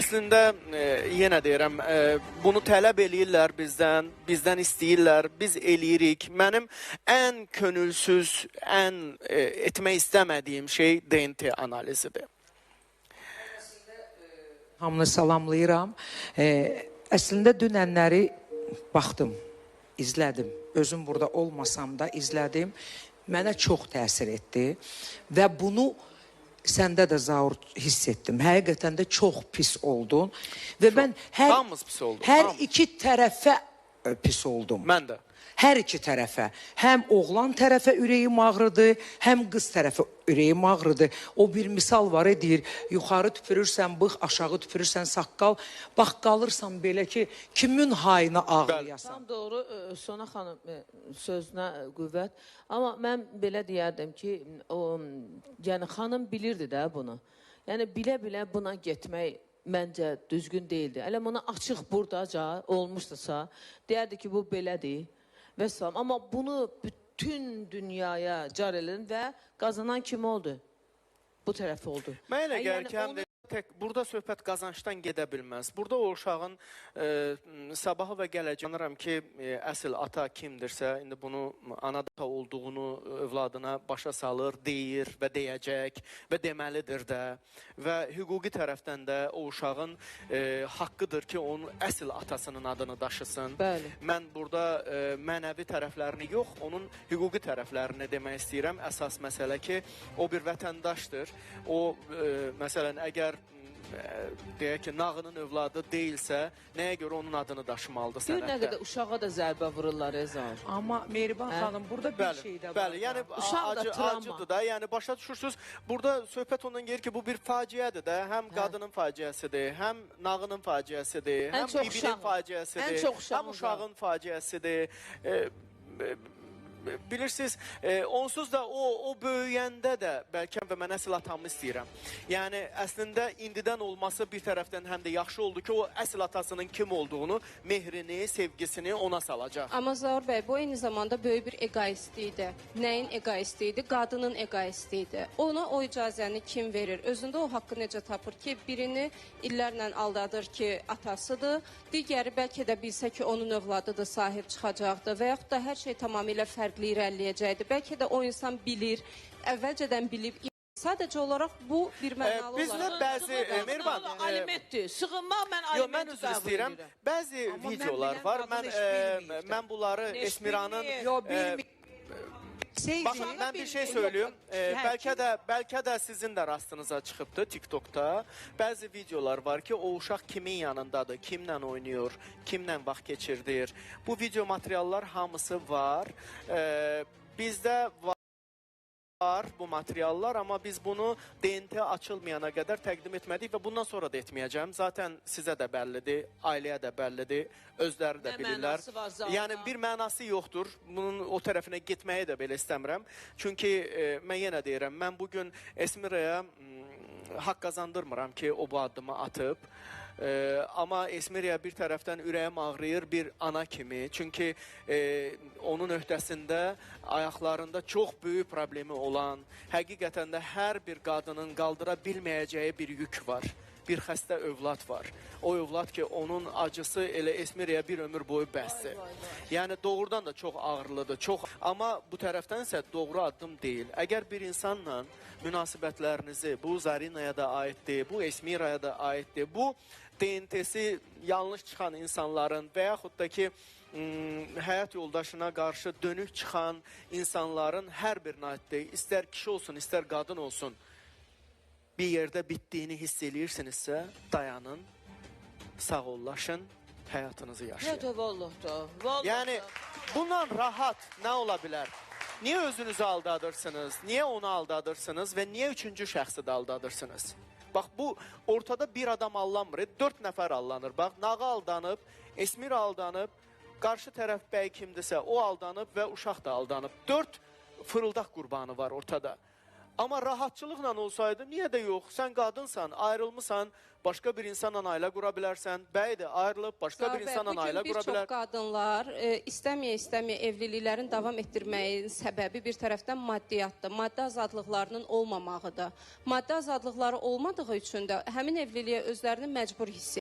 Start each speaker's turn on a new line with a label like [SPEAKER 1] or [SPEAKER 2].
[SPEAKER 1] Əslində, yenə deyirəm, bunu tələb eləyirlər bizdən istəyirlər, biz eləyirik. Mənim ən könülsüz, ən etmək istəmədiyim şey DNT analizidir.
[SPEAKER 2] Hamını salamlayıram. Əslində dünənləri baxdım, izlədim. Özüm burada olmasam da izlədim. Mənə çox təsir etdi və bunu səndə də Zaur hiss etdim. Həqiqətən də çox pis oldun. Və mən hər iki tərəfə pis oldum.
[SPEAKER 1] Mən də.
[SPEAKER 2] Hər iki tərəfə. Həm oğlan tərəfə ürəyim ağrıdı, həm qız tərəfə ürəyim ağrıdı. O bir misal var, deyir, yuxarı tüpürürsən bığ, aşağı tüpürürsən saqqal. Bax, qalırsan belə ki, kimin hayına ağlayasan.
[SPEAKER 3] Tam doğru, Sona xanım sözünə qüvvət. Amma mən belə deyərdim ki, yəni xanım bilirdi də bunu. Yəni bilə-bilə buna getmək məncə düzgün deyildi. Elə buna açıq buradaca olmuşdusa, deyərdi ki, bu belədir. Amma bunu bütün dünyaya car edin və qazanan kim oldu? Bu tərəf oldu.
[SPEAKER 1] Mən elə gəlir ki, həm də burada söhbət qazançdan gedə bilməz. Burada o uşağın sabahı və gələcəyi, anlaram ki, əsl ata kimdirsə, indi bunu ana da olduğunu övladına başa salır, deyir və deyəcək və deməlidir də. Və hüquqi tərəfdən də o uşağın haqqıdır ki, onun əsl atasının adını daşısın.
[SPEAKER 3] Bəli.
[SPEAKER 1] Mən burada mənəvi tərəflərini yox, onun hüquqi tərəflərini demək istəyirəm. Əsas məsələ ki, o bir vətəndaşdır. O, məsələn, əgər deyək ki, nağının övladı deyilsə, nəyə görə onun adını daşımalıdır sənətdə?
[SPEAKER 3] Bir nə qədər uşağa da zərbə vururlar, Ezar.
[SPEAKER 2] Amma Mehriban xanım, burada bir şey də var.
[SPEAKER 1] Bəli, yəni acıdır da, yəni başa düşürsünüz, burada söhbət ondan gelir ki, bu bir faciədir də, həm qadının faciəsidir, həm nağının faciəsidir, həm bibinin faciəsidir, həm uşağın faciəsidir. Bilirsiniz, onsuz da o böyüyəndə də bəlkə və mən əsl atamı istəyirəm. Yəni, əslində indidən olması bir tərəfdən həm də yaxşı oldu ki, o əsl atasının kim olduğunu, mehrini, sevgisini ona salacaq.
[SPEAKER 4] Amma Zaur bəy, bu eyni zamanda böyük bir egoisti idi. Nəyin egoisti idi? Qadının egoisti idi. Ona o icazəni kim verir? Özündə o haqqı necə tapır ki, birini illərlə aldadır ki, atasıdır, digəri bəlkə də bilsə ki, onun övladıdır, sahib çıxacaqdır və yaxud da hər şey tamamilə fərqli irəliləyəcəkdir. Bəlkə də o insan bilir, əvvəlcədən bilib. Sadəcə olaraq bu bir mənalı
[SPEAKER 1] Bizdə
[SPEAKER 4] olaraq.
[SPEAKER 1] bəzi, Mehriban,
[SPEAKER 3] alimentdir. Sığınmaq mən alimenti qəbul edirəm.
[SPEAKER 1] Bəzi videolar var. Mən bunları Esmiranın... Baxın, mən bir şey söyleyeyim. Bəlkə də sizin də rastınıza çıxıbdı TikTok'da. Bəzi videolar var ki, o uşaq kimin yanındadır, kimlə oynayır, kimlə vaxt keçirdir. Bu video materiallar hamısı var. Bizdə var bu materiallar, amma biz bunu DNT açılmayana qədər təqdim etmədik və bundan sonra da etməyəcəm. Zaten sizə də bəllidir, ailəyə də bəllidir, özləri də bilirlər. Yəni bir mənası yoxdur. Bunun o tərəfinə getməyi də belə istəmirəm. Çünki mən yenə deyirəm, mən bugün Esmiraya haqq qazandırmıram ki, o bu addımı atıb. Amma Esmiriya bir tərəfdən ürəyim ağrıyır bir ana kimi. Çünki onun öhdəsində ayaqlarında çox böyük problemi olan, həqiqətən də hər bir qadının qaldıra bilməyəcəyi bir yük var. Bir xəstə övlad var. O övlad ki, onun acısı elə Esmiriya bir ömür boyu bəsdir. Yəni doğrudan da çox ağırlıdır. Amma bu tərəfdən isə doğru addım deyil. Əgər bir insanla münasibətlərinizi, bu Zarinaya da aiddir, bu Esmiraya da aiddir, bu DNT-si yanlış çıxan insanların və yaxud da ki, həyat yoldaşına qarşı dönük çıxan insanların hər birinə aiddir. İstər kişi olsun, istər qadın olsun. Bir yerdə bitdiyini hiss eləyirsinizsə, dayanın, sağollaşın, həyatınızı yaşayın. Yəni, bundan rahat nə ola bilər? Niyə özünüzü aldadırsınız? Niyə onu aldadırsınız və niyə üçüncü şəxsi də aldadırsınız? Bax, bu ortada bir adam allanmır, 4 nəfər allanır. Bax, Nağı aldanıb, Esmir aldanıb, qarşı tərəf bəy kimdirsə o aldanıb və uşaq da aldanıb. 4 fırıldaq qurbanı var ortada. Amma rahatçılıqla olsaydı, niyə də yox? Sən qadınsan, ayrılmısan, başqa bir insanla ailə qura bilərsən. Bəy də ayrılıb, başqa bir insanla ailə qura bilər.
[SPEAKER 4] Bir çox qadınlar istəməyə evliliklərin davam etdirməyin səbəbi bir tərəfdən maddiyyatdır. Maddi azadlıqlarının olmamağıdır. Maddi azadlıqları olmadığı üçün də həmin evliliyə özlərini məcbur hiss